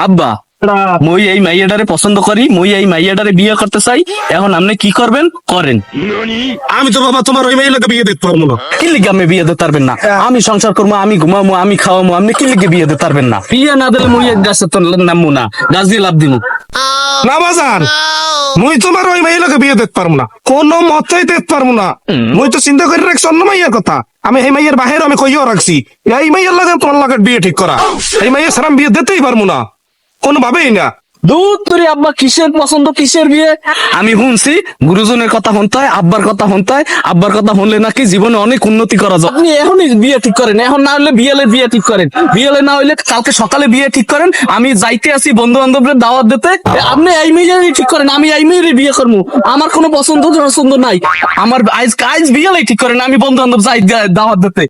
আব্বা মই এই মাইয়াটারে পছন্দ করি, মই এই মাইয়াটারে বিয়ে করতে চাই। এখন আপনি কি করবেন করেন। আমি তো বাবা তোমার ওই মেয়ে লোকে বিয়ে দিতে পারবো না। কি লিগে আপনি বিয়ে দিতে পারবেন না? আমি সংসার করবো, আমি ঘুমাবো, আমি খাওয়াবো, আপনি কি লিগে বিয়ে দিতে পারবেন না? বিয়ে না দিলে মই এক গাছে তো নামবো না, গাছ দিয়ে লাভ দিব। না বাজান, মুই তোমার ওই মেয়ে লোকে বিয়ে দিতে পারবো না, কোনো মতেই দিতে পারবো না। মুই তো চিন্তা করে রাখছি অন্য মাইয়ের কথা। আমি এই মাইয়ের বাহির আমি কইও রাখছি এই মাইয়ের লাগে তোমার লাগে বিয়ে ঠিক করা। এই মাইয়ের সারা বিয়ে দিতেই পারবো না, কোনো ভাবেই না। দূর তোরে আব্বা, কিসের পছন্দ কিসের বিয়ে? আমি শুনছি গুরুজনের কথা শুনতে হয়, আব্বার কথা শুনতে হয়, আব্বার কথা শুনলে নাকি জীবনে অনেক উন্নতি করা যায়। আপনি এখনই বিয়ে ঠিক করেন, এখন না হলে বিয়ে ঠিক করেন, বিয়েলে না হইলে কালকে সকালে বিয়ে ঠিক করেন। আমি যাইতে আছি বন্ধু বান্ধবদের দাওয়াত দিতে, আপনি এই মেয়েরই ঠিক করেন, আমি এই মেয়েরই বিয়ে করবো। আমার কোনো পছন্দ নাই, আমার আজ বিয়েলেই ঠিক করেন, আমি বন্ধু বান্ধব যাই দাওয়াত দিতে।